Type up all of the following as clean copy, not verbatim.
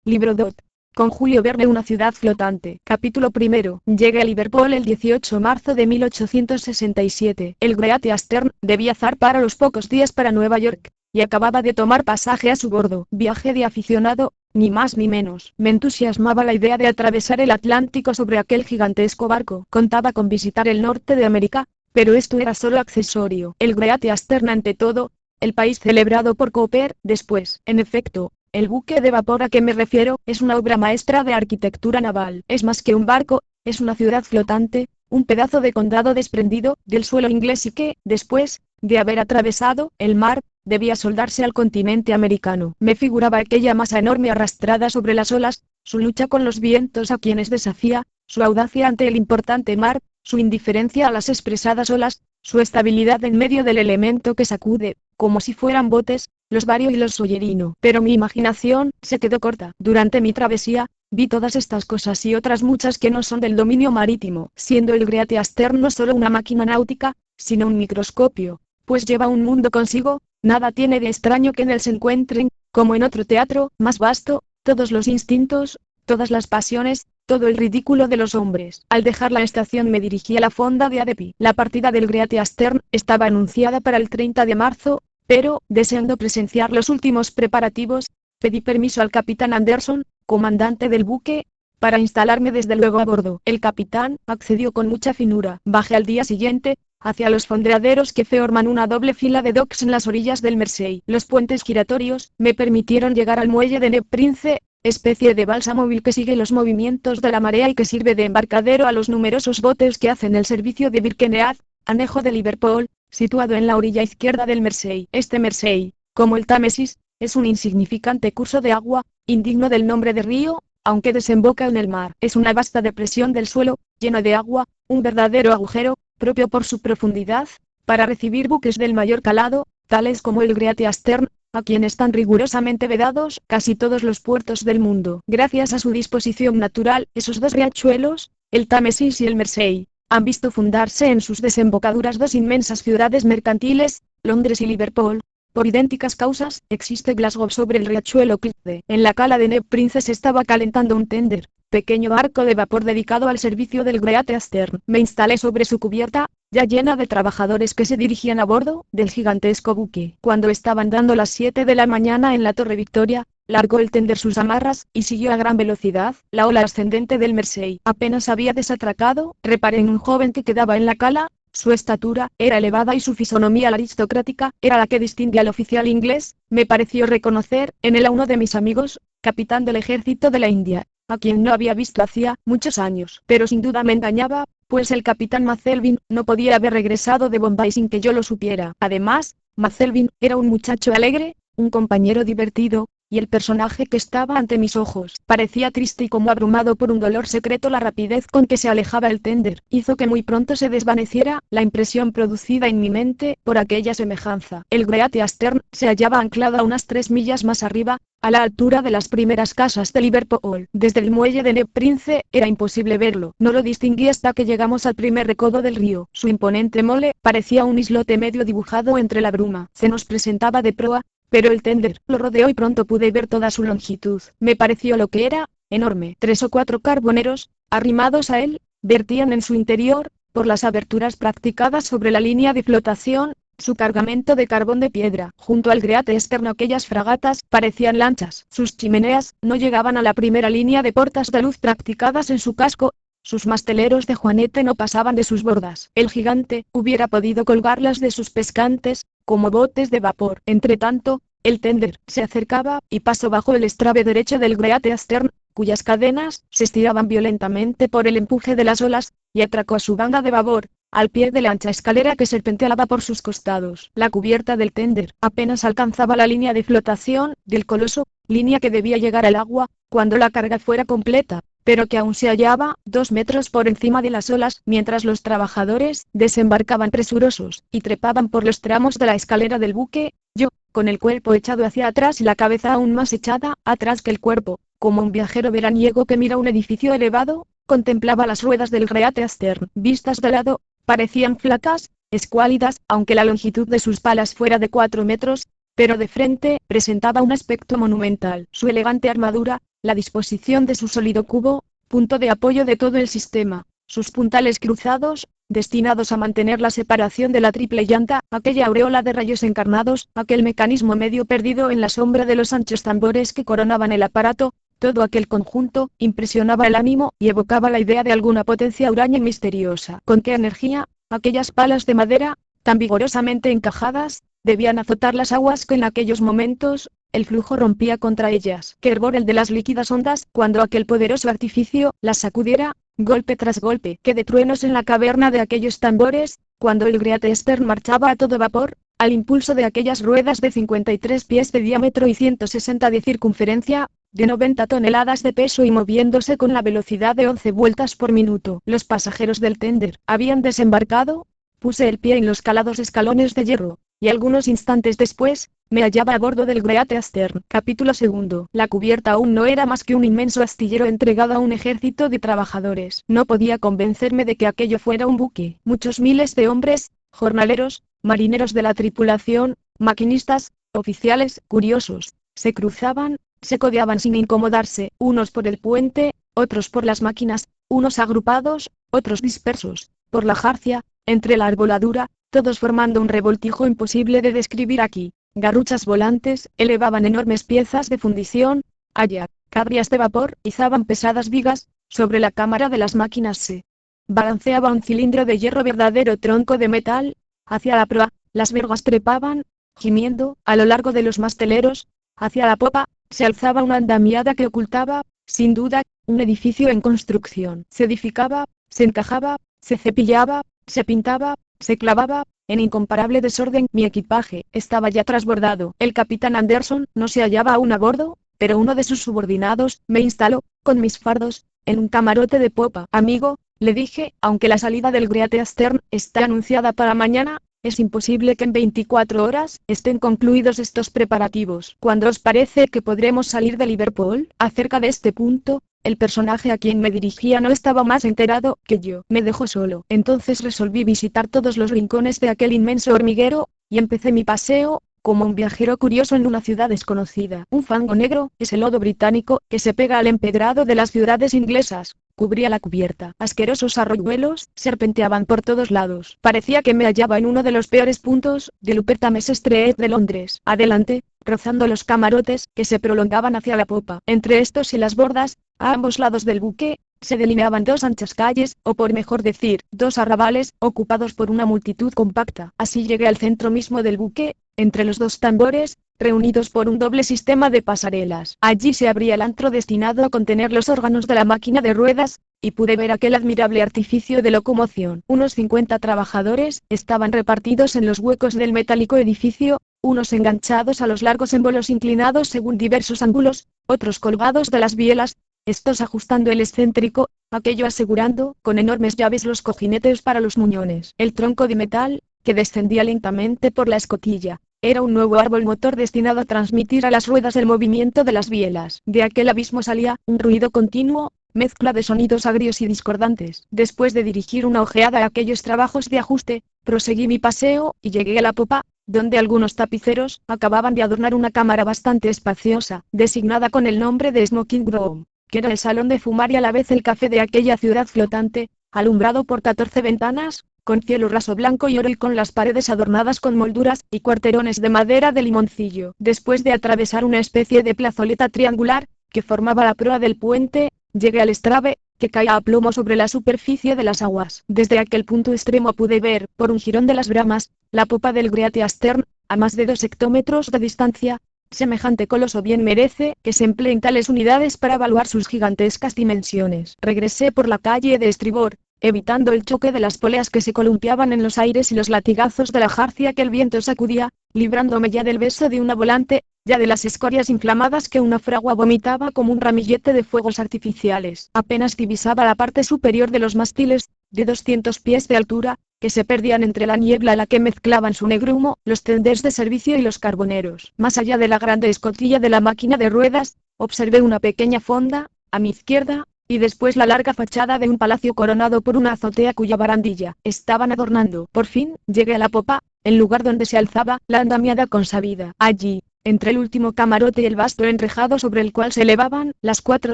Libro 2. Con Julio Verne, una ciudad flotante. Capítulo 1. Llegué a Liverpool el 18 de marzo de 1867. El Great Eastern debía zarpar a los pocos días para Nueva York, y acababa de tomar pasaje a su bordo. Viaje de aficionado, ni más ni menos. Me entusiasmaba la idea de atravesar el Atlántico sobre aquel gigantesco barco. Contaba con visitar el norte de América, pero esto era solo accesorio. El Great Eastern ante todo, el país celebrado por Cooper, después. En efecto, el buque de vapor a que me refiero es una obra maestra de arquitectura naval. Es más que un barco, es una ciudad flotante, un pedazo de condado desprendido del suelo inglés y que, después de haber atravesado el mar, debía soldarse al continente americano. Me figuraba aquella masa enorme arrastrada sobre las olas, su lucha con los vientos a quienes desafía, su audacia ante el importante mar, su indiferencia a las expresadas olas, su estabilidad en medio del elemento que sacude, como si fueran botes, los Vario y los Soyerino. Pero mi imaginación se quedó corta. Durante mi travesía, vi todas estas cosas y otras muchas que no son del dominio marítimo, siendo el Great Eastern no solo una máquina náutica, sino un microscopio, pues lleva un mundo consigo. Nada tiene de extraño que en él se encuentren, como en otro teatro, más vasto, todos los instintos, todas las pasiones, todo el ridículo de los hombres. Al dejar la estación me dirigí a la fonda de Adepi. La partida del Great Eastern estaba anunciada para el 30 de marzo, pero, deseando presenciar los últimos preparativos, pedí permiso al capitán Anderson, comandante del buque, para instalarme desde luego a bordo. El capitán accedió con mucha finura. Bajé al día siguiente, hacia los fondeaderos que forman una doble fila de docks en las orillas del Mersey. Los puentes giratorios me permitieron llegar al muelle de Neb Prince, especie de balsa móvil que sigue los movimientos de la marea y que sirve de embarcadero a los numerosos botes que hacen el servicio de Birkenhead, anejo de Liverpool, situado en la orilla izquierda del Mersey. Este Mersey, como el Támesis, es un insignificante curso de agua, indigno del nombre de río, aunque desemboca en el mar. Es una vasta depresión del suelo, lleno de agua, un verdadero agujero, propio por su profundidad, para recibir buques del mayor calado, tales como el Great Eastern, a quien están rigurosamente vedados casi todos los puertos del mundo. Gracias a su disposición natural, esos dos riachuelos, el Támesis y el Mersey, han visto fundarse en sus desembocaduras dos inmensas ciudades mercantiles, Londres y Liverpool. Por idénticas causas, existe Glasgow sobre el riachuelo Clyde. En la cala de Neb Prince se estaba calentando un tender, pequeño barco de vapor dedicado al servicio del Great Eastern. Me instalé sobre su cubierta, ya llena de trabajadores que se dirigían a bordo del gigantesco buque. Cuando estaban dando las 7 de la mañana en la Torre Victoria, largó el tender sus amarras, y siguió a gran velocidad la ola ascendente del Mersey. Apenas había desatracado, reparé en un joven que quedaba en la cala. Su estatura era elevada y su fisonomía aristocrática era la que distingue al oficial inglés. Me pareció reconocer en él a uno de mis amigos, capitán del ejército de la India, a quien no había visto hacía muchos años. Pero sin duda me engañaba, pues el capitán Mazelvin no podía haber regresado de Bombay sin que yo lo supiera. Además, Mazelvin era un muchacho alegre, un compañero divertido, y el personaje que estaba ante mis ojos parecía triste y como abrumado por un dolor secreto. La rapidez con que se alejaba el tender hizo que muy pronto se desvaneciera la impresión producida en mi mente por aquella semejanza. El Great Eastern se hallaba anclado a unas 3 millas más arriba, a la altura de las primeras casas de Liverpool. Desde el muelle de Neb Prince era imposible verlo. No lo distinguí hasta que llegamos al primer recodo del río. Su imponente mole parecía un islote medio dibujado entre la bruma. Se nos presentaba de proa, pero el tender lo rodeó y pronto pude ver toda su longitud. Me pareció lo que era, enorme. 3 o 4 carboneros, arrimados a él, vertían en su interior, por las aberturas practicadas sobre la línea de flotación, su cargamento de carbón de piedra. Junto al Great Eastern aquellas fragatas parecían lanchas. Sus chimeneas no llegaban a la primera línea de portas de luz practicadas en su casco. Sus masteleros de juanete no pasaban de sus bordas. El gigante hubiera podido colgarlas de sus pescantes, como botes de vapor. Entretanto, el tender se acercaba y pasó bajo el estrabe derecho del Great Eastern, cuyas cadenas se estiraban violentamente por el empuje de las olas, y atracó a su banda de babor, al pie de la ancha escalera que serpenteaba por sus costados. La cubierta del tender apenas alcanzaba la línea de flotación del coloso, línea que debía llegar al agua cuando la carga fuera completa, pero que aún se hallaba 2 metros por encima de las olas. Mientras los trabajadores desembarcaban presurosos y trepaban por los tramos de la escalera del buque, yo, con el cuerpo echado hacia atrás y la cabeza aún más echada atrás que el cuerpo, como un viajero veraniego que mira un edificio elevado, contemplaba las ruedas del Great Eastern. Vistas de lado, parecían flacas, escuálidas, aunque la longitud de sus palas fuera de 4 metros, pero de frente presentaba un aspecto monumental. Su elegante armadura, la disposición de su sólido cubo, punto de apoyo de todo el sistema, sus puntales cruzados, destinados a mantener la separación de la triple llanta, aquella aureola de rayos encarnados, aquel mecanismo medio perdido en la sombra de los anchos tambores que coronaban el aparato, todo aquel conjunto, impresionaba el ánimo, y evocaba la idea de alguna potencia huraña y misteriosa. Con qué energía, aquellas palas de madera, tan vigorosamente encajadas, debían azotar las aguas que en aquellos momentos, el flujo rompía contra ellas. Qué hervor el de las líquidas ondas, cuando aquel poderoso artificio, las sacudiera, golpe tras golpe. Qué de truenos en la caverna de aquellos tambores, cuando el Great Eastern marchaba a todo vapor, al impulso de aquellas ruedas de 53 pies de diámetro y 160 de circunferencia, de 90 toneladas de peso y moviéndose con la velocidad de 11 vueltas por minuto. Los pasajeros del tender habían desembarcado. Puse el pie en los calados escalones de hierro, y algunos instantes después, me hallaba a bordo del Great Eastern. Capítulo 2. La cubierta aún no era más que un inmenso astillero entregado a un ejército de trabajadores. No podía convencerme de que aquello fuera un buque. Muchos miles de hombres, jornaleros, marineros de la tripulación, maquinistas, oficiales, curiosos, se cruzaban, se codeaban sin incomodarse, unos por el puente, otros por las máquinas, unos agrupados, otros dispersos, por la jarcia, entre la arboladura, todos formando un revoltijo imposible de describir aquí. Garruchas volantes, elevaban enormes piezas de fundición, allá, cabrias de vapor, izaban pesadas vigas, sobre la cámara de las máquinas se balanceaba un cilindro de hierro, verdadero tronco de metal, hacia la proa, las vergas trepaban, gimiendo, a lo largo de los masteleros, hacia la popa, se alzaba una andamiada que ocultaba, sin duda, un edificio en construcción. Se edificaba, se encajaba, se cepillaba, se pintaba, se clavaba, en incomparable desorden. Mi equipaje estaba ya trasbordado. El capitán Anderson no se hallaba aún a bordo, pero uno de sus subordinados me instaló, con mis fardos, en un camarote de popa. Amigo, le dije, aunque la salida del Great Eastern está anunciada para mañana, es imposible que en 24 horas estén concluidos estos preparativos. ¿Cuándo os parece que podremos salir de Liverpool? Acerca de este punto, el personaje a quien me dirigía no estaba más enterado que yo. Me dejó solo. Entonces resolví visitar todos los rincones de aquel inmenso hormiguero, y empecé mi paseo, como un viajero curioso en una ciudad desconocida. Un fango negro, ese lodo británico, que se pega al empedrado de las ciudades inglesas, cubría la cubierta. Asquerosos arroyuelos serpenteaban por todos lados. Parecía que me hallaba en uno de los peores puntos del Upper Thames Street de Londres. Adelante, rozando los camarotes, que se prolongaban hacia la popa. Entre estos y las bordas, a ambos lados del buque, se delineaban dos anchas calles, o por mejor decir, dos arrabales, ocupados por una multitud compacta. Así llegué al centro mismo del buque, entre los dos tambores, reunidos por un doble sistema de pasarelas. Allí se abría el antro destinado a contener los órganos de la máquina de ruedas, y pude ver aquel admirable artificio de locomoción. Unos 50 trabajadores estaban repartidos en los huecos del metálico edificio, unos enganchados a los largos émbolos inclinados según diversos ángulos, otros colgados de las bielas, estos ajustando el excéntrico, aquello asegurando, con enormes llaves, los cojinetes para los muñones. El tronco de metal, que descendía lentamente por la escotilla, era un nuevo árbol motor destinado a transmitir a las ruedas el movimiento de las bielas. De aquel abismo salía un ruido continuo, mezcla de sonidos agrios y discordantes. Después de dirigir una ojeada a aquellos trabajos de ajuste, proseguí mi paseo, y llegué a la popa, donde algunos tapiceros acababan de adornar una cámara bastante espaciosa, designada con el nombre de Smoking Room, que era el salón de fumar y a la vez el café de aquella ciudad flotante, alumbrado por 14 ventanas, con cielo raso blanco y oro, y con las paredes adornadas con molduras y cuarterones de madera de limoncillo. Después de atravesar una especie de plazoleta triangular, que formaba la proa del puente, llegué al estrave, que caía a plomo sobre la superficie de las aguas. Desde aquel punto extremo pude ver, por un jirón de las bramas, la popa del Great Eastern, a más de 2 hectómetros de distancia. Semejante coloso bien merece que se empleen tales unidades para evaluar sus gigantescas dimensiones. Regresé por la calle de estribor, evitando el choque de las poleas que se columpiaban en los aires y los latigazos de la jarcia que el viento sacudía, librándome ya del beso de una volante, ya de las escorias inflamadas que una fragua vomitaba como un ramillete de fuegos artificiales. Apenas divisaba la parte superior de los mástiles, de 200 pies de altura, que se perdían entre la niebla a la que mezclaban su negro humo, los tenders de servicio y los carboneros. Más allá de la grande escotilla de la máquina de ruedas, observé una pequeña fonda, a mi izquierda, y después la larga fachada de un palacio coronado por una azotea cuya barandilla estaban adornando. Por fin, llegué a la popa, el lugar donde se alzaba la andamiada consabida. Allí, entre el último camarote y el vasto enrejado sobre el cual se elevaban las 4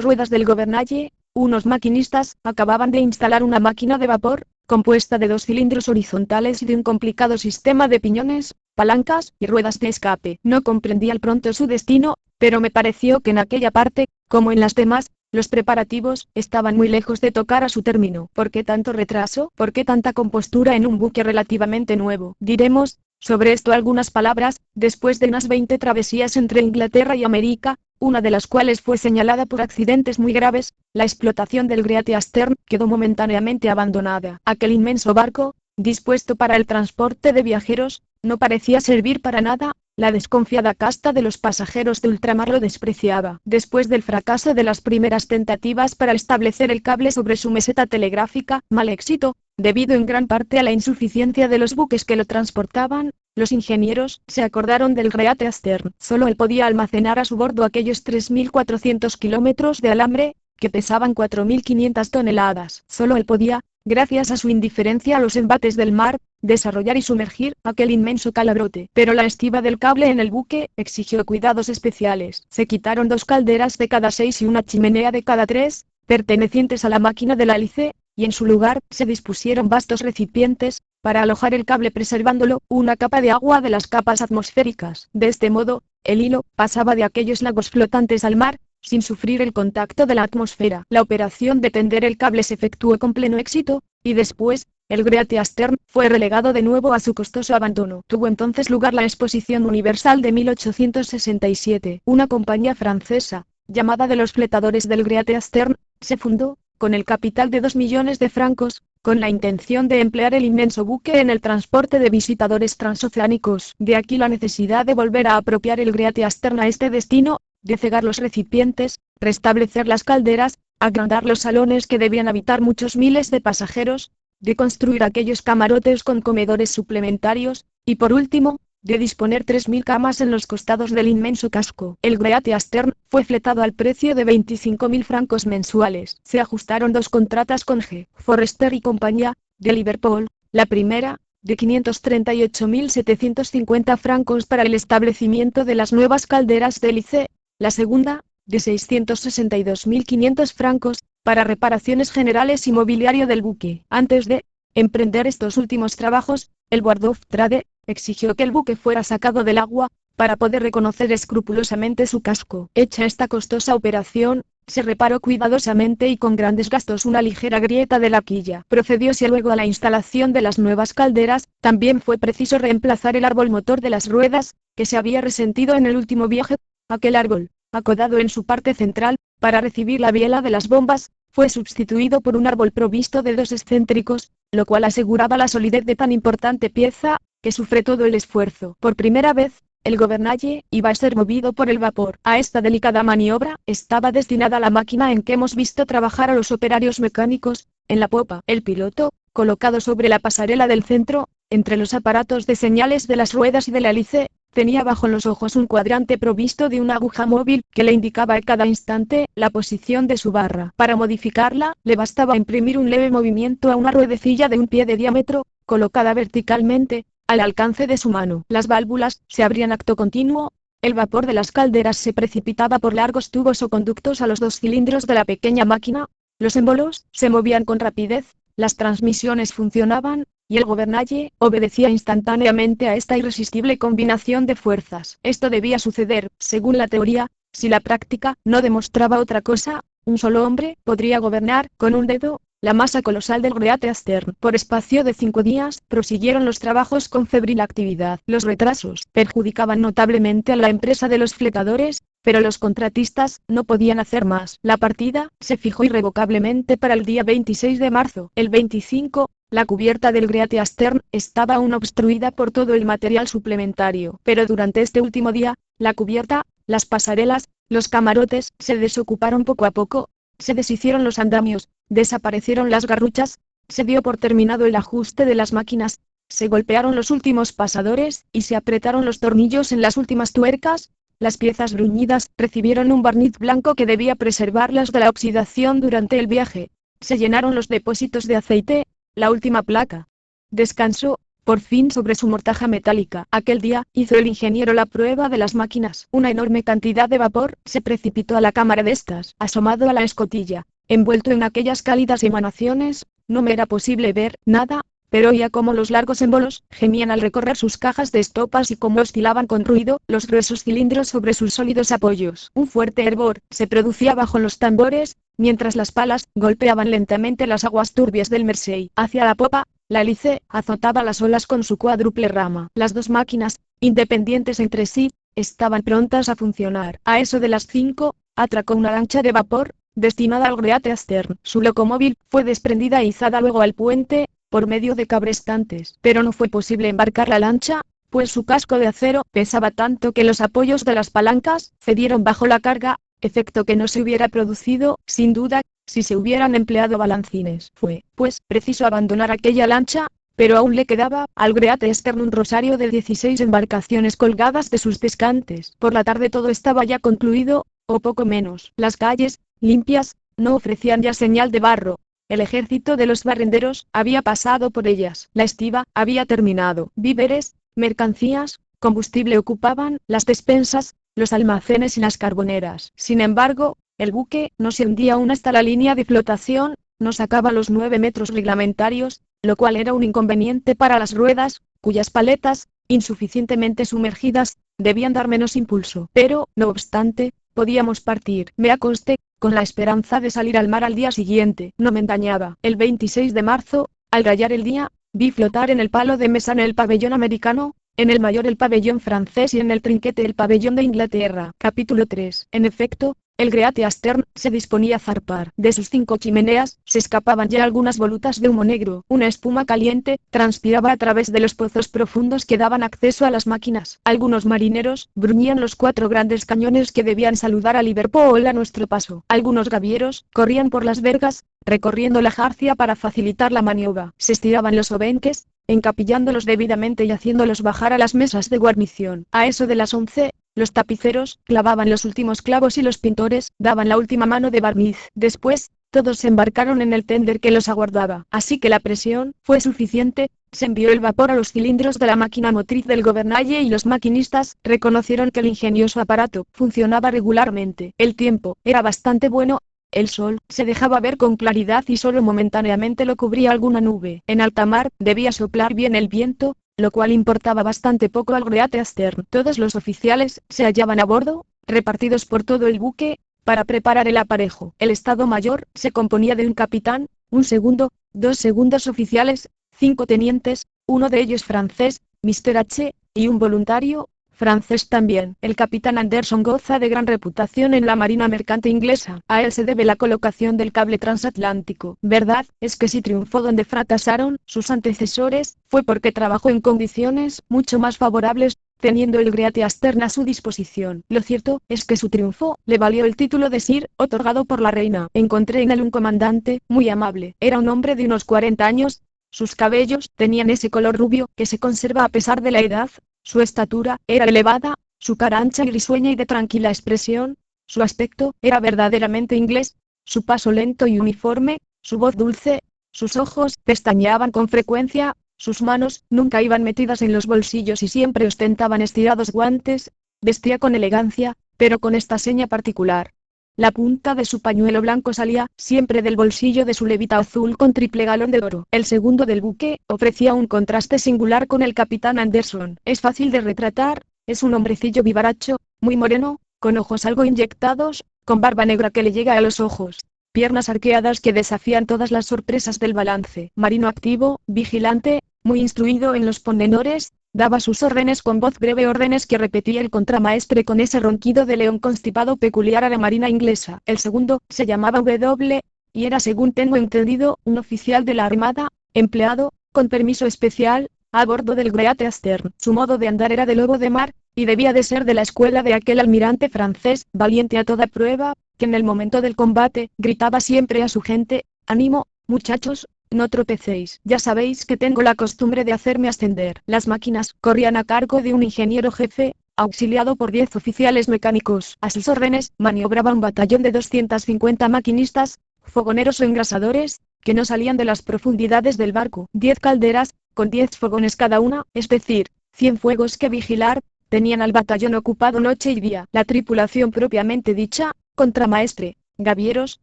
ruedas del gobernalle, unos maquinistas acababan de instalar una máquina de vapor, compuesta de 2 cilindros horizontales y de un complicado sistema de piñones, palancas y ruedas de escape. No comprendí al pronto su destino, pero me pareció que en aquella parte, como en las demás, los preparativos estaban muy lejos de tocar a su término. ¿Por qué tanto retraso? ¿Por qué tanta compostura en un buque relativamente nuevo? Diremos sobre esto algunas palabras, después de unas 20 travesías entre Inglaterra y América, una de las cuales fue señalada por accidentes muy graves, la explotación del Great Eastern quedó momentáneamente abandonada. Aquel inmenso barco, dispuesto para el transporte de viajeros, no parecía servir para nada. La desconfiada casta de los pasajeros de ultramar lo despreciaba. Después del fracaso de las primeras tentativas para establecer el cable sobre su meseta telegráfica, mal éxito, debido en gran parte a la insuficiencia de los buques que lo transportaban, los ingenieros se acordaron del Great Eastern. Solo él podía almacenar a su bordo aquellos 3.400 kilómetros de alambre, que pesaban 4.500 toneladas. Solo él podía, gracias a su indiferencia a los embates del mar, desarrollar y sumergir aquel inmenso calabrote. Pero la estiba del cable en el buque exigió cuidados especiales. Se quitaron 2 calderas de cada 6 y una chimenea de cada 3, pertenecientes a la máquina del hélice, y en su lugar se dispusieron vastos recipientes, para alojar el cable preservándolo una capa de agua de las capas atmosféricas. De este modo, el hilo pasaba de aquellos lagos flotantes al mar, sin sufrir el contacto de la atmósfera. La operación de tender el cable se efectuó con pleno éxito, y después, el Great Eastern fue relegado de nuevo a su costoso abandono. Tuvo entonces lugar la Exposición Universal de 1867. Una compañía francesa, llamada de los fletadores del Great Eastern, se fundó, con el capital de 2 millones de francos, con la intención de emplear el inmenso buque en el transporte de visitadores transoceánicos. De aquí la necesidad de volver a apropiar el Great Eastern a este destino, de cegar los recipientes, restablecer las calderas, agrandar los salones que debían habitar muchos miles de pasajeros, de construir aquellos camarotes con comedores suplementarios, y por último, de disponer 3.000 camas en los costados del inmenso casco. El Great Eastern fue fletado al precio de 25.000 francos mensuales. Se ajustaron 2 contratas con G. Forrester y compañía, de Liverpool, la primera, de 538.750 francos para el establecimiento de las nuevas calderas de hélice, la segunda, de 662.500 francos, para reparaciones generales y mobiliario del buque. Antes de emprender estos últimos trabajos, el Board of Trade exigió que el buque fuera sacado del agua, para poder reconocer escrupulosamente su casco. Hecha esta costosa operación, se reparó cuidadosamente y con grandes gastos una ligera grieta de la quilla. Procedióse luego a la instalación de las nuevas calderas. También fue preciso reemplazar el árbol motor de las ruedas, que se había resentido en el último viaje. Aquel árbol, acodado en su parte central, para recibir la biela de las bombas, fue sustituido por un árbol provisto de 2 excéntricos, lo cual aseguraba la solidez de tan importante pieza, que sufre todo el esfuerzo. Por primera vez, el gobernalle iba a ser movido por el vapor. A esta delicada maniobra estaba destinada la máquina en que hemos visto trabajar a los operarios mecánicos, en la popa. El piloto, colocado sobre la pasarela del centro, entre los aparatos de señales de las ruedas y de la hélice, tenía bajo los ojos un cuadrante provisto de una aguja móvil que le indicaba a cada instante la posición de su barra. Para modificarla, le bastaba imprimir un leve movimiento a una ruedecilla de 1 pie de diámetro, colocada verticalmente, al alcance de su mano. Las válvulas se abrían acto continuo, el vapor de las calderas se precipitaba por largos tubos o conductos a los 2 cilindros de la pequeña máquina, los émbolos se movían con rapidez, las transmisiones funcionaban, y el gobernalle obedecía instantáneamente a esta irresistible combinación de fuerzas. Esto debía suceder, según la teoría, si la práctica no demostraba otra cosa. Un solo hombre podría gobernar, con un dedo, la masa colosal del Great Eastern. Por espacio de 5 días, prosiguieron los trabajos con febril actividad. Los retrasos perjudicaban notablemente a la empresa de los fletadores, pero los contratistas no podían hacer más. La partida se fijó irrevocablemente para el día 26 de marzo. El 25, la cubierta del Great Eastern estaba aún obstruida por todo el material suplementario. Pero durante este último día, la cubierta, las pasarelas, los camarotes se desocuparon poco a poco, se deshicieron los andamios, desaparecieron las garruchas, se dio por terminado el ajuste de las máquinas, se golpearon los últimos pasadores y se apretaron los tornillos en las últimas tuercas. Las piezas bruñidas recibieron un barniz blanco que debía preservarlas de la oxidación durante el viaje. Se llenaron los depósitos de aceite. La última placa descansó, por fin sobre su mortaja metálica. Aquel día, hizo el ingeniero la prueba de las máquinas. Una enorme cantidad de vapor se precipitó a la cámara de estas. Asomado a la escotilla, envuelto en aquellas cálidas emanaciones, no me era posible ver nada, pero oía cómo los largos émbolos gemían al recorrer sus cajas de estopas y cómo oscilaban con ruido los gruesos cilindros sobre sus sólidos apoyos. Un fuerte hervor se producía bajo los tambores, mientras las palas golpeaban lentamente las aguas turbias del Mersey. Hacia la popa, la hélice azotaba las olas con su cuádruple rama. Las dos máquinas, independientes entre sí, estaban prontas a funcionar. A eso de las 5, atracó una lancha de vapor, destinada al Great Eastern. Su locomóvil fue desprendida e izada luego al puente, por medio de cabrestantes. Pero no fue posible embarcar la lancha, pues su casco de acero pesaba tanto que los apoyos de las palancas cedieron bajo la carga, efecto que no se hubiera producido, sin duda, si se hubieran empleado balancines. Fue, pues, preciso abandonar aquella lancha, pero aún le quedaba al Great Eastern un rosario de 16 embarcaciones colgadas de sus pescantes. Por la tarde todo estaba ya concluido, o poco menos. Las calles, limpias, no ofrecían ya señal de barro. El ejército de los barrenderos había pasado por ellas. La estiba había terminado. Víveres, mercancías, combustible ocupaban las despensas, los almacenes y las carboneras. Sin embargo, el buque no se hundía aún hasta la línea de flotación, no sacaba los 9 metros reglamentarios, lo cual era un inconveniente para las ruedas, cuyas paletas, insuficientemente sumergidas, debían dar menos impulso. Pero, no obstante, podíamos partir. Me acosté, con la esperanza de salir al mar al día siguiente. No me engañaba. El 26 de marzo, al rayar el día, vi flotar en el palo de Mesana el pabellón americano, en el mayor el pabellón francés y en el trinquete el pabellón de Inglaterra. Capítulo 3. En efecto, el Great Eastern se disponía a zarpar. De sus 5 chimeneas, se escapaban ya algunas volutas de humo negro. Una espuma caliente transpiraba a través de los pozos profundos que daban acceso a las máquinas. Algunos marineros bruñían los 4 grandes cañones que debían saludar a Liverpool a nuestro paso. Algunos gavieros corrían por las vergas, recorriendo la jarcia para facilitar la maniobra. Se estiraban los obenques, encapillándolos debidamente y haciéndolos bajar a las mesas de guarnición. A eso de las 11, los tapiceros clavaban los últimos clavos y los pintores daban la última mano de barniz. Después, todos se embarcaron en el tender que los aguardaba. Así que la presión fue suficiente, se envió el vapor a los cilindros de la máquina motriz del gobernalle y los maquinistas reconocieron que el ingenioso aparato funcionaba regularmente. El tiempo era bastante bueno. El sol se dejaba ver con claridad y solo momentáneamente lo cubría alguna nube. En alta mar debía soplar bien el viento, lo cual importaba bastante poco al Great Eastern. Todos los oficiales se hallaban a bordo, repartidos por todo el buque, para preparar el aparejo. El Estado Mayor se componía de un capitán, un segundo, 2 segundos oficiales, 5 tenientes, uno de ellos francés, Mr. H, y un voluntario, francés también. El capitán Anderson goza de gran reputación en la marina mercante inglesa. A él se debe la colocación del cable transatlántico. Verdad es que si triunfó donde fracasaron sus antecesores, fue porque trabajó en condiciones mucho más favorables, teniendo el Great Eastern a su disposición. Lo cierto es que su triunfo le valió el título de Sir, otorgado por la reina. Encontré en él un comandante muy amable. Era un hombre de unos 40 años. Sus cabellos tenían ese color rubio que se conserva a pesar de la edad. Su estatura era elevada, su cara ancha y risueña y de tranquila expresión, su aspecto era verdaderamente inglés, su paso lento y uniforme, su voz dulce, sus ojos pestañeaban con frecuencia, sus manos nunca iban metidas en los bolsillos y siempre ostentaban estirados guantes, vestía con elegancia, pero con esta seña particular. La punta de su pañuelo blanco salía siempre del bolsillo de su levita azul con triple galón de oro. El segundo del buque ofrecía un contraste singular con el capitán Anderson. Es fácil de retratar, es un hombrecillo vivaracho, muy moreno, con ojos algo inyectados, con barba negra que le llega a los ojos, piernas arqueadas que desafían todas las sorpresas del balance. Marino activo, vigilante, muy instruido en los pormenores, daba sus órdenes con voz breve, órdenes que repetía el contramaestre con ese ronquido de león constipado peculiar a la marina inglesa. El segundo se llamaba W, y era, según tengo entendido, un oficial de la armada, empleado, con permiso especial, a bordo del Great Eastern. Su modo de andar era de lobo de mar, y debía de ser de la escuela de aquel almirante francés, valiente a toda prueba, que en el momento del combate, gritaba siempre a su gente: «Ánimo, muchachos, no tropecéis. Ya sabéis que tengo la costumbre de hacerme ascender». Las máquinas corrían a cargo de un ingeniero jefe, auxiliado por 10 oficiales mecánicos. A sus órdenes maniobraba un batallón de 250 maquinistas, fogoneros o engrasadores, que no salían de las profundidades del barco. 10 calderas, con 10 fogones cada una, es decir, 100 fuegos que vigilar, tenían al batallón ocupado noche y día. La tripulación propiamente dicha, contramaestre, gavieros,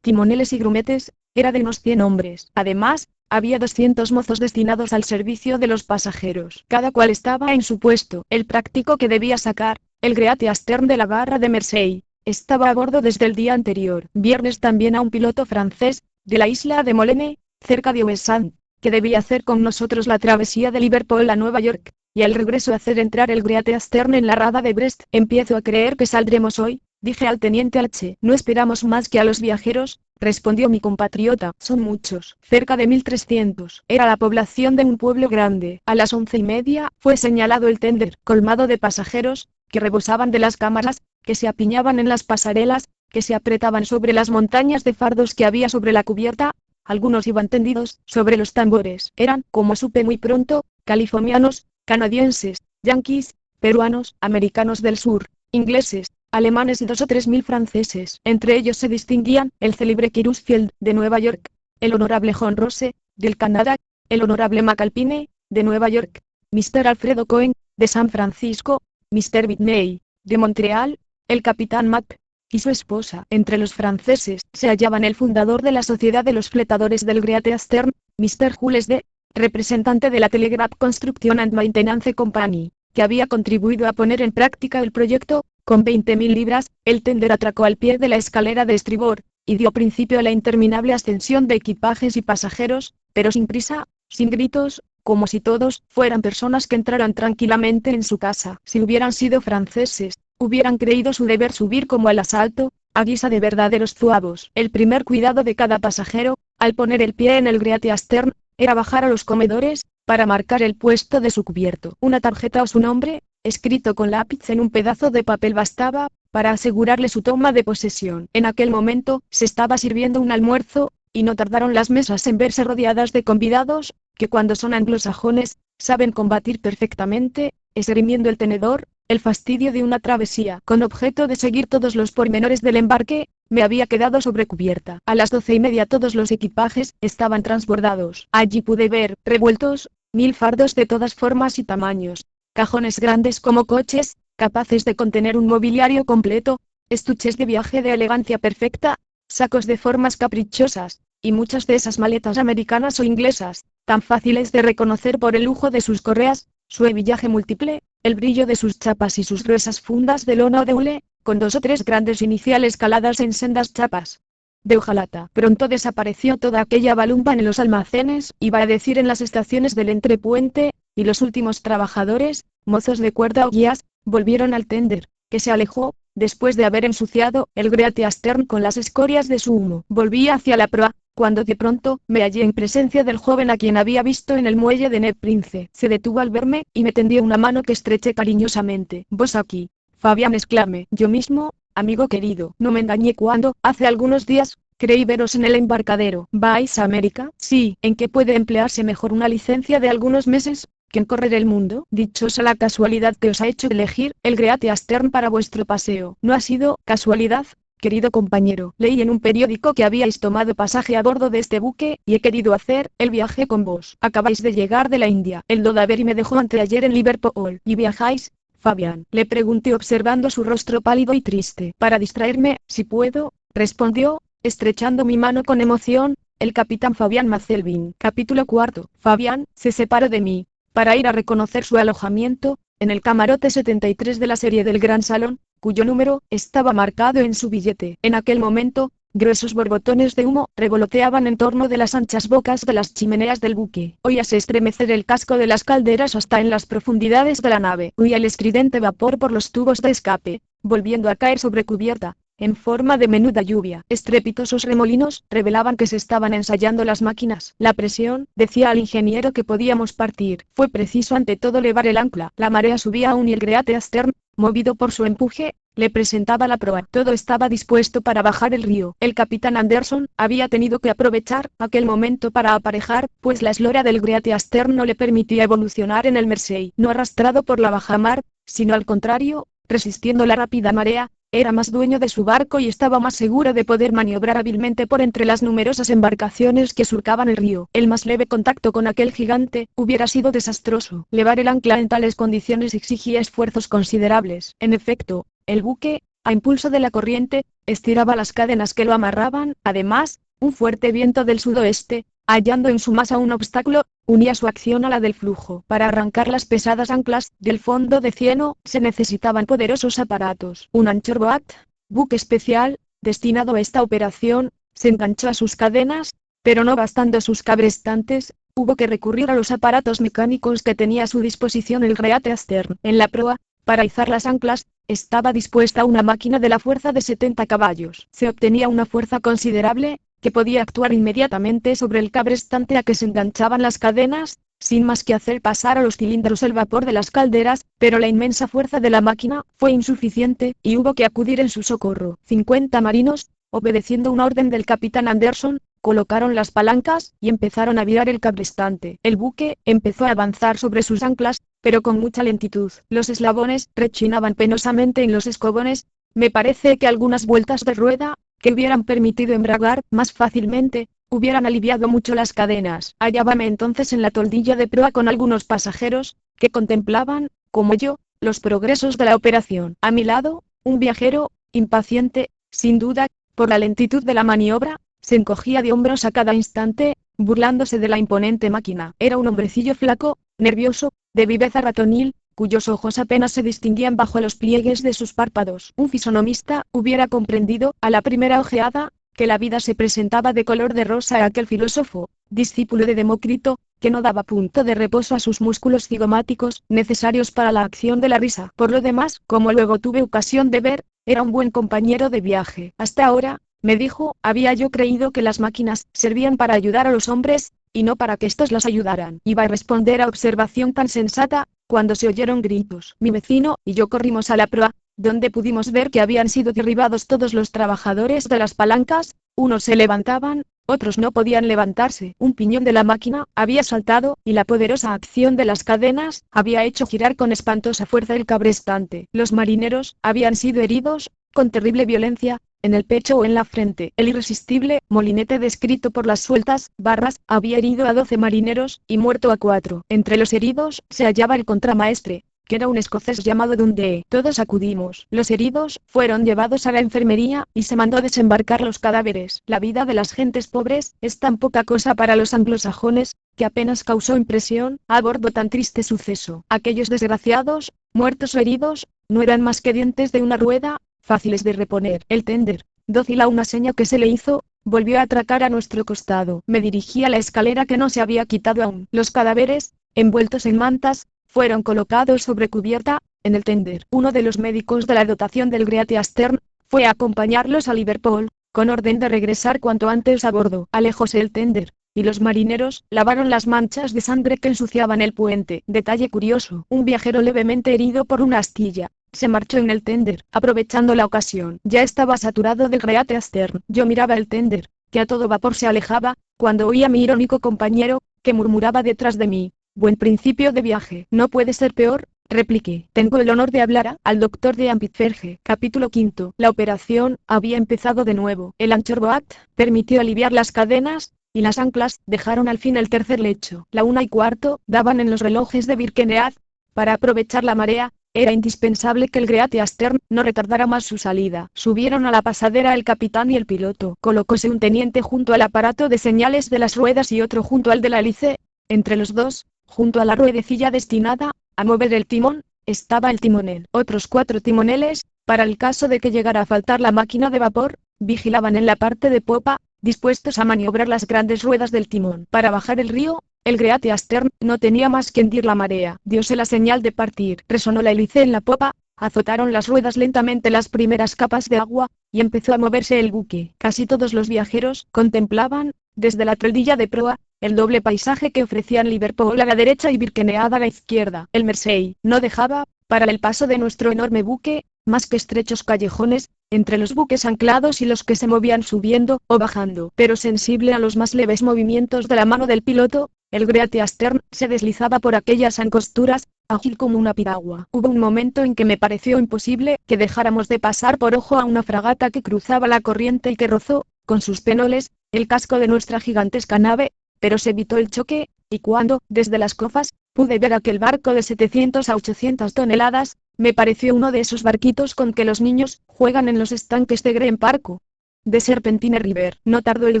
timoneles y grumetes, era de unos 100 hombres. Además, había 200 mozos destinados al servicio de los pasajeros. Cada cual estaba en su puesto. El práctico que debía sacar, el Great Eastern de la barra de Mersey, estaba a bordo desde el día anterior. Viernes también a un piloto francés, de la isla de Molene, cerca de Ouessant, que debía hacer con nosotros la travesía de Liverpool a Nueva York, y al regreso hacer entrar el Great Eastern en la rada de Brest. Empiezo a creer que saldremos hoy, dije al teniente H. No esperamos más que a los viajeros, respondió mi compatriota. Son muchos, cerca de 1300. Era la población de un pueblo grande. A las 11:30 fue señalado el tender, colmado de pasajeros, que rebosaban de las cámaras, que se apiñaban en las pasarelas, que se apretaban sobre las montañas de fardos que había sobre la cubierta. Algunos iban tendidos sobre los tambores. Eran, como supe muy pronto, californianos, canadienses, yanquis, peruanos, americanos del sur, ingleses, alemanes y 2 o 3 mil franceses. Entre ellos se distinguían el célebre Kirusfield, de Nueva York, el honorable John Rose, del Canadá, el honorable McAlpine, de Nueva York, Mr. Alfredo Cohen, de San Francisco, Mr. Whitney, de Montreal, el capitán Mack y su esposa. Entre los franceses se hallaban el fundador de la Sociedad de los Fletadores del Great Eastern, Mr. Jules D., representante de la Telegraph Construction and Maintenance Company, que había contribuido a poner en práctica el proyecto. Con 20.000 libras, el tender atracó al pie de la escalera de estribor, y dio principio a la interminable ascensión de equipajes y pasajeros, pero sin prisa, sin gritos, como si todos fueran personas que entraran tranquilamente en su casa. Si hubieran sido franceses, hubieran creído su deber subir como al asalto, a guisa de verdaderos zuavos. El primer cuidado de cada pasajero, al poner el pie en el Great Eastern, era bajar a los comedores, para marcar el puesto de su cubierto. Una tarjeta o su nombre, escrito con lápiz en un pedazo de papel bastaba, para asegurarle su toma de posesión. En aquel momento, se estaba sirviendo un almuerzo, y no tardaron las mesas en verse rodeadas de convidados, que cuando son anglosajones, saben combatir perfectamente, esgrimiendo el tenedor, el fastidio de una travesía. Con objeto de seguir todos los pormenores del embarque, me había quedado sobre cubierta. A las 12:30 todos los equipajes estaban transbordados. Allí pude ver, revueltos, 1000 fardos de todas formas y tamaños, cajones grandes como coches, capaces de contener un mobiliario completo, estuches de viaje de elegancia perfecta, sacos de formas caprichosas, y muchas de esas maletas americanas o inglesas, tan fáciles de reconocer por el lujo de sus correas, su hebillaje múltiple, el brillo de sus chapas y sus gruesas fundas de lona o de hule, con 2 o 3 grandes iniciales caladas en sendas chapas de hojalata. Pronto desapareció toda aquella balumba en los almacenes, iba a decir en las estaciones del entrepuente, y los últimos trabajadores, mozos de cuerda o guías, volvieron al tender, que se alejó, después de haber ensuciado el Great Eastern con las escorias de su humo. Volví hacia la proa, cuando de pronto me hallé en presencia del joven a quien había visto en el muelle de Ned Prince. Se detuvo al verme, y me tendió una mano que estreché cariñosamente. «¿Vos aquí, Fabián?», exclamé. «Yo mismo, amigo querido. No me engañé cuando, hace algunos días, creí veros en el embarcadero». «¿Vais a América?». «Sí». «¿En qué puede emplearse mejor una licencia de algunos meses que en correr el mundo? Dichosa la casualidad que os ha hecho elegir el Great Eastern para vuestro paseo». «No ha sido casualidad, querido compañero. Leí en un periódico que habíais tomado pasaje a bordo de este buque, y he querido hacer el viaje con vos. Acabáis de llegar de la India. El Lodaveri me dejó anteayer en Liverpool». «¿Y viajáis, Fabián?», le pregunté observando su rostro pálido y triste. «Para distraerme, si puedo», respondió, estrechando mi mano con emoción, el capitán Fabián Mazelvin. Capítulo 4. Fabián se separó de mí, para ir a reconocer su alojamiento, en el camarote 73 de la serie del Gran Salón, cuyo número estaba marcado en su billete. En aquel momento, gruesos borbotones de humo revoloteaban en torno de las anchas bocas de las chimeneas del buque. Oíase estremecer el casco de las calderas hasta en las profundidades de la nave. Huía el estridente vapor por los tubos de escape, volviendo a caer sobre cubierta, en forma de menuda lluvia. Estrepitosos remolinos revelaban que se estaban ensayando las máquinas. La presión decía al ingeniero que podíamos partir. Fue preciso ante todo levar el ancla. La marea subía aún y el Great Eastern, movido por su empuje, le presentaba la proa. Todo estaba dispuesto para bajar el río. El capitán Anderson había tenido que aprovechar aquel momento para aparejar, pues la eslora del Great Eastern no le permitía evolucionar en el Mersey. No arrastrado por la bajamar, sino al contrario, resistiendo la rápida marea, Era más dueño de su barco y estaba más seguro de poder maniobrar hábilmente por entre las numerosas embarcaciones que surcaban el río. El más leve contacto con aquel gigante hubiera sido desastroso. Levar el ancla en tales condiciones exigía esfuerzos considerables. En efecto, el buque, a impulso de la corriente, estiraba las cadenas que lo amarraban. Además, un fuerte viento del sudoeste, hallando en su masa un obstáculo, unía su acción a la del flujo. Para arrancar las pesadas anclas del fondo de cieno, se necesitaban poderosos aparatos. Un anchorboat, buque especial, destinado a esta operación, se enganchó a sus cadenas, pero no bastando sus cabrestantes, hubo que recurrir a los aparatos mecánicos que tenía a su disposición el Great Eastern. En la proa, para izar las anclas, estaba dispuesta una máquina de la fuerza de 70 caballos. Se obtenía una fuerza considerable, que podía actuar inmediatamente sobre el cabrestante a que se enganchaban las cadenas, sin más que hacer pasar a los cilindros el vapor de las calderas, pero la inmensa fuerza de la máquina fue insuficiente, y hubo que acudir en su socorro. 50 marinos, obedeciendo una orden del capitán Anderson, colocaron las palancas, y empezaron a virar el cabrestante. El buque empezó a avanzar sobre sus anclas, pero con mucha lentitud. Los eslabones rechinaban penosamente en los escobones. Me parece que algunas vueltas de rueda, que hubieran permitido embragar más fácilmente, hubieran aliviado mucho las cadenas. Hallábame entonces en la toldilla de proa con algunos pasajeros, que contemplaban, como yo, los progresos de la operación. A mi lado, un viajero, impaciente, sin duda, por la lentitud de la maniobra, se encogía de hombros a cada instante, burlándose de la imponente máquina. Era un hombrecillo flaco, nervioso, de viveza ratonil, cuyos ojos apenas se distinguían bajo los pliegues de sus párpados. Un fisonomista hubiera comprendido, a la primera ojeada, que la vida se presentaba de color de rosa a aquel filósofo, discípulo de Demócrito, que no daba punto de reposo a sus músculos cigomáticos, necesarios para la acción de la risa. Por lo demás, como luego tuve ocasión de ver, era un buen compañero de viaje. Hasta ahora, me dijo, había yo creído que las máquinas servían para ayudar a los hombres, y no para que éstos las ayudaran. Iba a responder a observación tan sensata, cuando se oyeron gritos. Mi vecino y yo corrimos a la proa, donde pudimos ver que habían sido derribados todos los trabajadores de las palancas, unos se levantaban, otros no podían levantarse. Un piñón de la máquina había saltado, y la poderosa acción de las cadenas había hecho girar con espantosa fuerza el cabrestante. Los marineros habían sido heridos, con terrible violencia, en el pecho o en la frente. El irresistible molinete descrito por las sueltas barras había herido a 12 marineros, y muerto a 4. Entre los heridos se hallaba el contramaestre, que era un escocés llamado Dundee. Todos acudimos. Los heridos fueron llevados a la enfermería, y se mandó desembarcar los cadáveres. La vida de las gentes pobres es tan poca cosa para los anglosajones, que apenas causó impresión a bordo tan triste suceso. Aquellos desgraciados, muertos o heridos, no eran más que dientes de una rueda, fáciles de reponer. El tender, dócil a una seña que se le hizo, volvió a atracar a nuestro costado. Me dirigí a la escalera que no se había quitado aún. Los cadáveres, envueltos en mantas, fueron colocados sobre cubierta, en el tender. Uno de los médicos de la dotación del Great Eastern fue a acompañarlos a Liverpool, con orden de regresar cuanto antes a bordo. Alejóse el tender, y los marineros lavaron las manchas de sangre que ensuciaban el puente. Detalle curioso: un viajero levemente herido por una astilla se marchó en el tender, aprovechando la ocasión. Ya estaba saturado del Great Eastern. Yo miraba el tender, que a todo vapor se alejaba, cuando oí a mi irónico compañero, que murmuraba detrás de mí: buen principio de viaje. No puede ser peor, repliqué. Tengo el honor de hablar al doctor de Pitferge. Capítulo 5. La operación había empezado de nuevo. El anchorboat permitió aliviar las cadenas, y las anclas dejaron al fin el tercer lecho. La 1:15 daban en los relojes de Birkenhead. Para aprovechar la marea, era indispensable que el Great Eastern no retardara más su salida. Subieron a la pasadera el capitán y el piloto. Colocóse un teniente junto al aparato de señales de las ruedas y otro junto al de la hélice. Entre los dos, junto a la ruedecilla destinada a mover el timón, estaba el timonel. Otros 4 timoneles, para el caso de que llegara a faltar la máquina de vapor, vigilaban en la parte de popa, dispuestos a maniobrar las grandes ruedas del timón. Para bajar el río, el Great Eastern no tenía más que hendir la marea. Diose la señal de partir. Resonó la hélice en la popa, azotaron las ruedas lentamente las primeras capas de agua, y empezó a moverse el buque. Casi todos los viajeros contemplaban, desde la toldilla de proa, el doble paisaje que ofrecían Liverpool a la derecha y Birkenhead a la izquierda. El Mersey no dejaba, para el paso de nuestro enorme buque, más que estrechos callejones, entre los buques anclados y los que se movían subiendo o bajando. Pero sensible a los más leves movimientos de la mano del piloto, el Great Eastern se deslizaba por aquellas angosturas, ágil como una piragua. Hubo un momento en que me pareció imposible que dejáramos de pasar por ojo a una fragata que cruzaba la corriente y que rozó, con sus penoles, el casco de nuestra gigantesca nave, pero se evitó el choque, y cuando, desde las cofas, pude ver aquel barco de 700 a 800 toneladas, me pareció uno de esos barquitos con que los niños juegan en los estanques de Green Park. De Serpentine River. No tardó el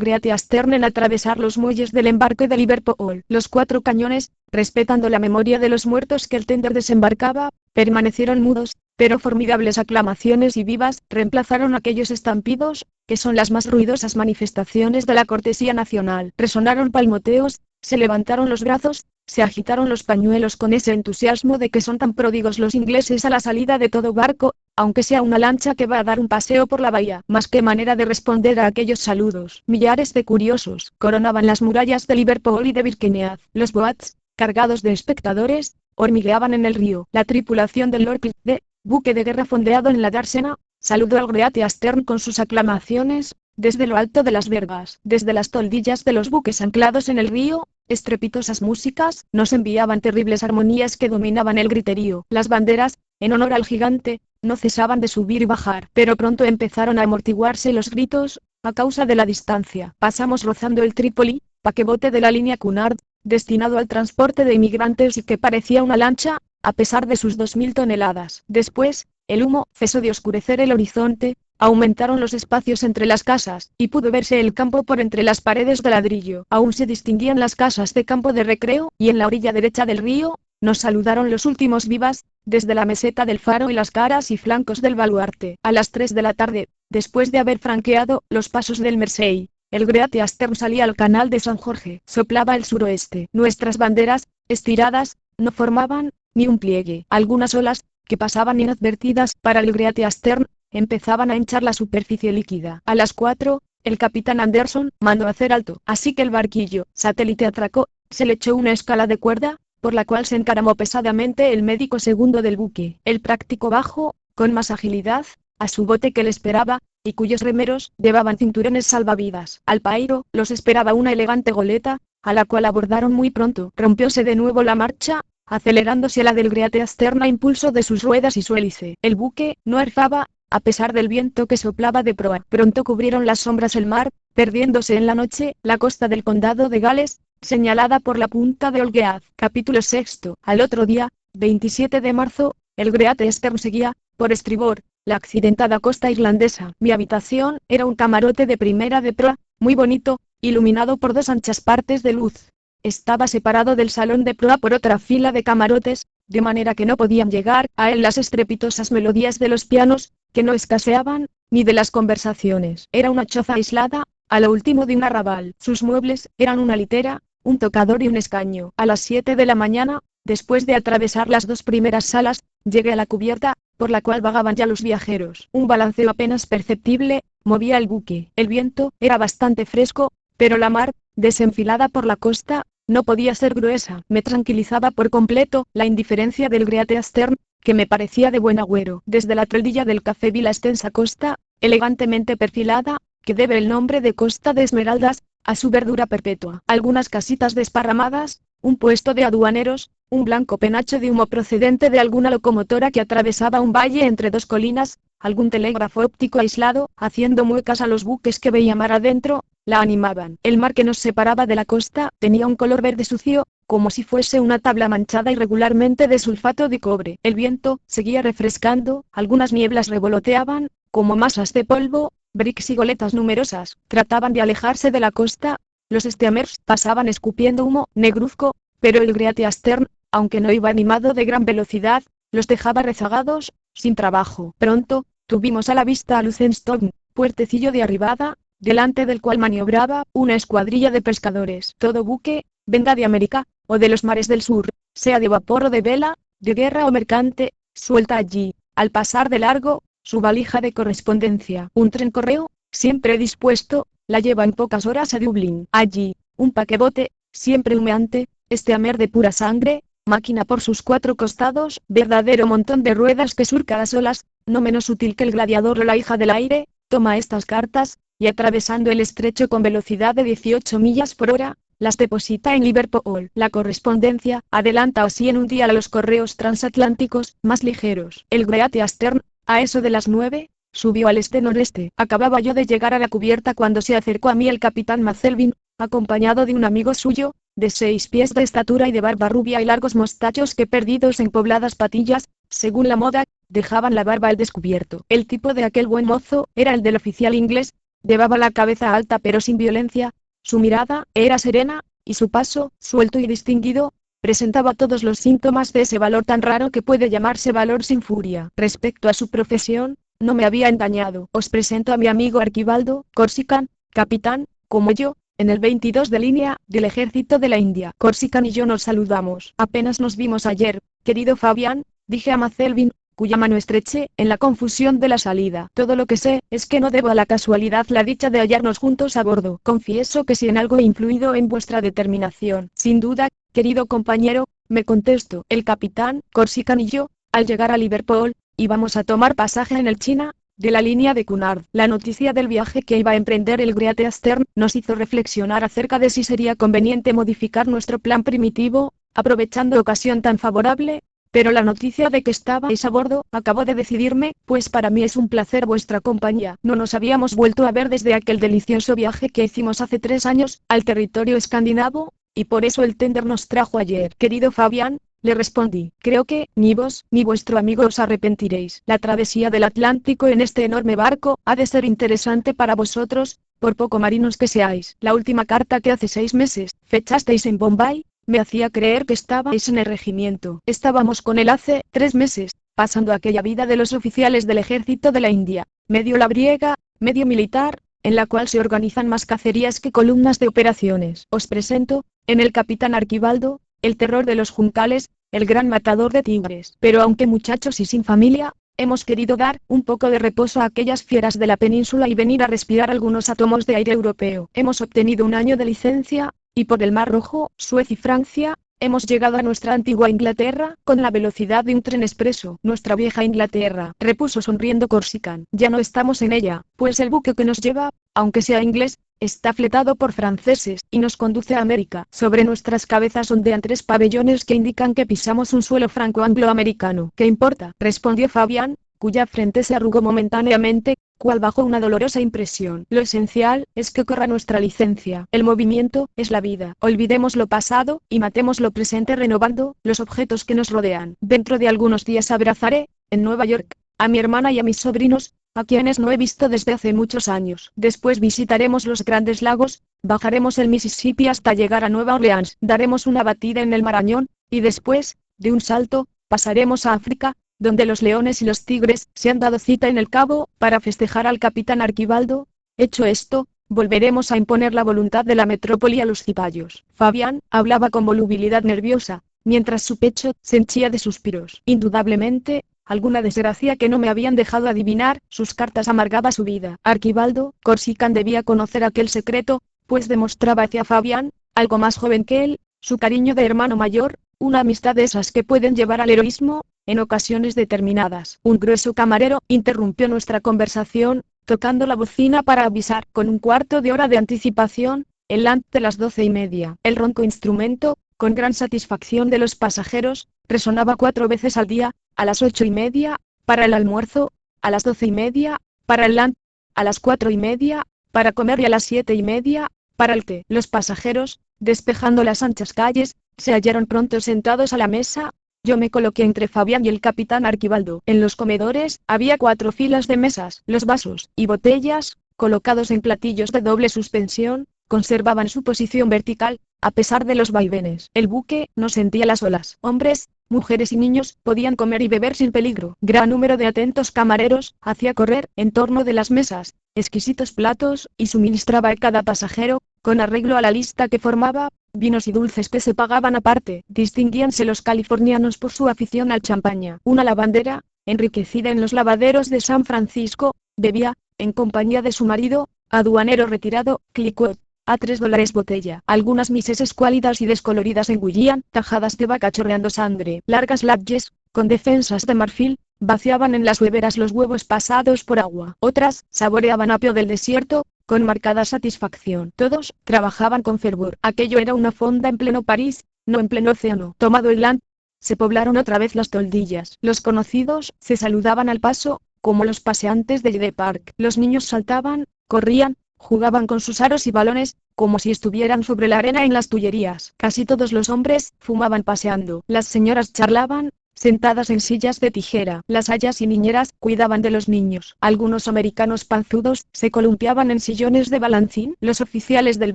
Great Eastern en atravesar los muelles del embarque de Liverpool. Los 4 cañones, respetando la memoria de los muertos que el tender desembarcaba, permanecieron mudos, pero formidables aclamaciones y vivas reemplazaron aquellos estampidos, que son las más ruidosas manifestaciones de la cortesía nacional. Resonaron palmoteos, se levantaron los brazos, se agitaron los pañuelos con ese entusiasmo de que son tan pródigos los ingleses a la salida de todo barco, aunque sea una lancha que va a dar un paseo por la bahía. Más que manera de responder a aquellos saludos. Millares de curiosos coronaban las murallas de Liverpool y de Birkenhead. Los boats, cargados de espectadores, hormigueaban en el río. La tripulación del Lord Clyde, buque de guerra fondeado en la Dársena, saludó al Great Eastern con sus aclamaciones, desde lo alto de las vergas. Desde las toldillas de los buques anclados en el río, estrepitosas músicas nos enviaban terribles armonías que dominaban el griterío. Las banderas, en honor al gigante, no cesaban de subir y bajar, pero pronto empezaron a amortiguarse los gritos, a causa de la distancia. Pasamos rozando el Trípoli, paquebote de la línea Cunard, destinado al transporte de inmigrantes y que parecía una lancha, a pesar de sus 2000 toneladas. Después, el humo cesó de oscurecer el horizonte, aumentaron los espacios entre las casas, y pudo verse el campo por entre las paredes de ladrillo. Aún se distinguían las casas de campo de recreo, y en la orilla derecha del río, nos saludaron los últimos vivas, desde la meseta del faro y las caras y flancos del baluarte. A las 3 de la tarde, después de haber franqueado los pasos del Mersey, el Great Eastern salía al canal de San Jorge. Soplaba el suroeste. Nuestras banderas, estiradas, no formaban ni un pliegue. Algunas olas, que pasaban inadvertidas para el Great Eastern, empezaban a hinchar la superficie líquida. A las 4, el capitán Anderson mandó hacer alto, así que el barquillo satélite atracó, se le echó una escala de cuerda, por la cual se encaramó pesadamente el médico segundo del buque. El práctico bajó, con más agilidad, a su bote que le esperaba, y cuyos remeros llevaban cinturones salvavidas. Al pairo los esperaba una elegante goleta, a la cual abordaron muy pronto. Rompióse de nuevo la marcha, acelerándose a la del Great Eastern a impulso de sus ruedas y su hélice. El buque no arfaba, a pesar del viento que soplaba de proa. Pronto cubrieron las sombras el mar, perdiéndose en la noche la costa del condado de Gales, señalada por la punta de Olgead. Capítulo 6. Al otro día, 27 de marzo, el Great Eastern seguía, por estribor, la accidentada costa irlandesa. Mi habitación era un camarote de primera de proa, muy bonito, iluminado por 2 anchas partes de luz. Estaba separado del salón de proa por otra fila de camarotes, de manera que no podían llegar a él las estrepitosas melodías de los pianos, que no escaseaban, ni de las conversaciones. Era una choza aislada, a lo último de un arrabal. Sus muebles eran una litera, un tocador y un escaño. A las 7 de la mañana, después de atravesar las 2 primeras salas, llegué a la cubierta, por la cual vagaban ya los viajeros. Un balanceo apenas perceptible movía el buque. El viento era bastante fresco, pero la mar, desenfilada por la costa, no podía ser gruesa. Me tranquilizaba por completo la indiferencia del Great Eastern, que me parecía de buen agüero. Desde la toldilla del café vi la extensa costa, elegantemente perfilada, que debe el nombre de Costa de Esmeraldas a su verdura perpetua. Algunas casitas desparramadas, un puesto de aduaneros, un blanco penacho de humo procedente de alguna locomotora que atravesaba un valle entre 2 colinas, algún telégrafo óptico aislado, haciendo muecas a los buques que veía mar adentro, la animaban. El mar que nos separaba de la costa tenía un color verde sucio, como si fuese una tabla manchada irregularmente de sulfato de cobre. El viento seguía refrescando, algunas nieblas revoloteaban, como masas de polvo, bricks y goletas numerosas trataban de alejarse de la costa. Los steamers pasaban escupiendo humo negruzco, pero el Great Eastern, aunque no iba animado de gran velocidad, los dejaba rezagados, sin trabajo. Pronto, tuvimos a la vista a Lucenstone, puertecillo de arribada, delante del cual maniobraba una escuadrilla de pescadores. Todo buque, venga de América, o de los mares del sur, sea de vapor o de vela, de guerra o mercante, suelta allí, al pasar de largo, su valija de correspondencia. Un tren correo, siempre dispuesto, la lleva en pocas horas a Dublín. Allí, un paquebote, siempre humeante, steamer de pura sangre, máquina por sus 4 costados, verdadero montón de ruedas que surca las olas, no menos útil que el gladiador o la hija del aire, toma estas cartas, y atravesando el estrecho con velocidad de 18 millas por hora, las deposita en Liverpool. La correspondencia adelanta así en un día a los correos transatlánticos más ligeros. El Great Eastern, a eso de las 9, subió al este-noreste. Acababa yo de llegar a la cubierta cuando se acercó a mí el capitán Mazelvin, acompañado de un amigo suyo, de 6 pies de estatura y de barba rubia y largos mostachos que perdidos en pobladas patillas, según la moda, dejaban la barba al descubierto. El tipo de aquel buen mozo era el del oficial inglés, llevaba la cabeza alta pero sin violencia, su mirada era serena, y su paso, suelto y distinguido, presentaba todos los síntomas de ese valor tan raro que puede llamarse valor sin furia. Respecto a su profesión, no me había engañado. Os presento a mi amigo Arquibaldo Corsican, capitán, como yo, en el 22 de línea, del ejército de la India. Corsican y yo nos saludamos. Apenas nos vimos ayer, querido Fabián, dije a Mazelvin, cuya mano estreché en la confusión de la salida. Todo lo que sé es que no debo a la casualidad la dicha de hallarnos juntos a bordo. Confieso que si en algo he influido en vuestra determinación, sin duda, querido compañero, me contestó el capitán Corsican y yo, al llegar a Liverpool, íbamos a tomar pasaje en el China, de la línea de Cunard. La noticia del viaje que iba a emprender el Great Eastern nos hizo reflexionar acerca de si sería conveniente modificar nuestro plan primitivo, aprovechando ocasión tan favorable. Pero la noticia de que estabais a bordo acabó de decidirme, pues para mí es un placer vuestra compañía. No nos habíamos vuelto a ver desde aquel delicioso viaje que hicimos hace 3 años, al territorio escandinavo, y por eso el tender nos trajo ayer. Querido Fabián, le respondí, creo que, ni vos, ni vuestro amigo os arrepentiréis. La travesía del Atlántico en este enorme barco, ha de ser interesante para vosotros, por poco marinos que seáis. La última carta que hace 6 meses, fechasteis en Bombay, me hacía creer que estabais en el regimiento. Estábamos con él hace 3 meses, pasando aquella vida de los oficiales del ejército de la India, medio labriega, medio militar, en la cual se organizan más cacerías que columnas de operaciones. Os presento, en el capitán Arquibaldo, el terror de los juncales, el gran matador de tigres. Pero aunque muchachos y sin familia, hemos querido dar un poco de reposo a aquellas fieras de la península y venir a respirar algunos átomos de aire europeo. Hemos obtenido 1 año de licencia, y por el Mar Rojo, Suez y Francia, hemos llegado a nuestra antigua Inglaterra, con la velocidad de un tren expreso. Nuestra vieja Inglaterra, repuso sonriendo Corsican. Ya no estamos en ella, pues el buque que nos lleva, aunque sea inglés, está fletado por franceses, y nos conduce a América. Sobre nuestras cabezas ondean 3 pabellones que indican que pisamos un suelo franco-angloamericano. ¿Qué importa?, respondió Fabián, cuya frente se arrugó momentáneamente, cual bajo una dolorosa impresión. Lo esencial es que corra nuestra licencia. El movimiento es la vida. Olvidemos lo pasado, y matemos lo presente renovando los objetos que nos rodean. Dentro de algunos días abrazaré, en Nueva York, a mi hermana y a mis sobrinos, a quienes no he visto desde hace muchos años. Después visitaremos los grandes lagos, bajaremos el Mississippi hasta llegar a Nueva Orleans, daremos una batida en el Marañón, y después, de un salto, pasaremos a África, donde los leones y los tigres se han dado cita en el Cabo, para festejar al capitán Arquibaldo. Hecho esto, volveremos a imponer la voluntad de la metrópoli a los cipayos. Fabián hablaba con volubilidad nerviosa, mientras su pecho se henchía de suspiros. Indudablemente, alguna desgracia que no me habían dejado adivinar, sus cartas amargaba su vida. Arquibaldo Corsican debía conocer aquel secreto, pues demostraba hacia Fabián, algo más joven que él, su cariño de hermano mayor, una amistad de esas que pueden llevar al heroísmo, en ocasiones determinadas. Un grueso camarero interrumpió nuestra conversación, tocando la bocina para avisar con 1/4 de hora de anticipación, el land de las 12:30. El ronco instrumento, con gran satisfacción de los pasajeros, resonaba 4 veces al día, a las 8:30, para el almuerzo, a las 12:30, para el land, a las 4:30, para comer y a las 7:30, para el té. Los pasajeros, despejando las anchas calles, se hallaron pronto sentados a la mesa. Yo me coloqué entre Fabián y el capitán Arquibaldo. En los comedores, había 4 filas de mesas. Los vasos y botellas, colocados en platillos de doble suspensión, conservaban su posición vertical, a pesar de los vaivenes. El buque no sentía las olas. Hombres, mujeres y niños podían comer y beber sin peligro. Gran número de atentos camareros hacía correr en torno de las mesas exquisitos platos, y suministraba a cada pasajero, con arreglo a la lista que formaba, vinos y dulces que se pagaban aparte. Distinguíanse los californianos por su afición al champaña. Una lavandera, enriquecida en los lavaderos de San Francisco, bebía, en compañía de su marido, aduanero retirado, Cliquot, a $3 botella. Algunas mises escuálidas y descoloridas engullían tajadas de vaca chorreando sangre. Largas labyes, con defensas de marfil, vaciaban en las hueveras los huevos pasados por agua. Otras saboreaban apio del desierto, con marcada satisfacción. Todos trabajaban con fervor. Aquello era una fonda en pleno París, no en pleno océano. Tomado el land, se poblaron otra vez las toldillas. Los conocidos se saludaban al paso, como los paseantes de Hyde Park. Los niños saltaban, corrían, jugaban con sus aros y balones, como si estuvieran sobre la arena en las Tullerías. Casi todos los hombres fumaban paseando. Las señoras charlaban, sentadas en sillas de tijera. Las ayas y niñeras cuidaban de los niños. Algunos americanos panzudos se columpiaban en sillones de balancín. Los oficiales del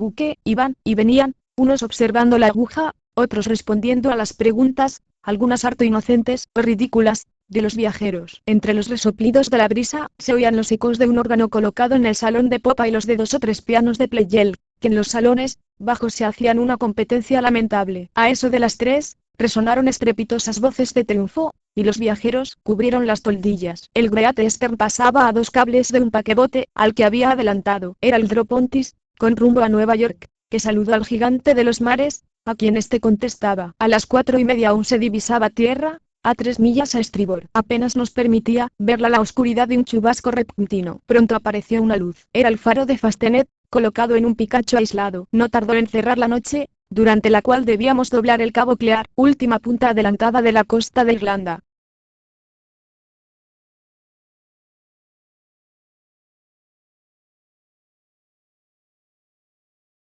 buque iban y venían, unos observando la aguja, otros respondiendo a las preguntas, algunas harto inocentes o ridículas, de los viajeros. Entre los resoplidos de la brisa, se oían los ecos de un órgano colocado en el salón de popa y los de 2 o 3 pianos de Pleyel, que en los salones bajos se hacían una competencia lamentable. A eso de las 3, resonaron estrepitosas voces de triunfo, y los viajeros cubrieron las toldillas. El Great Eastern pasaba a 2 cables de un paquebote, al que había adelantado. Era el Dropontis, con rumbo a Nueva York, que saludó al gigante de los mares, a quien este contestaba. A las 4:30 aún se divisaba tierra, a 3 millas a estribor. Apenas nos permitía verla la oscuridad de un chubasco repentino. Pronto apareció una luz. Era el faro de Fastenet, colocado en un picacho aislado. No tardó en cerrar la noche, durante la cual debíamos doblar el cabo Clear, última punta adelantada de la costa de Irlanda.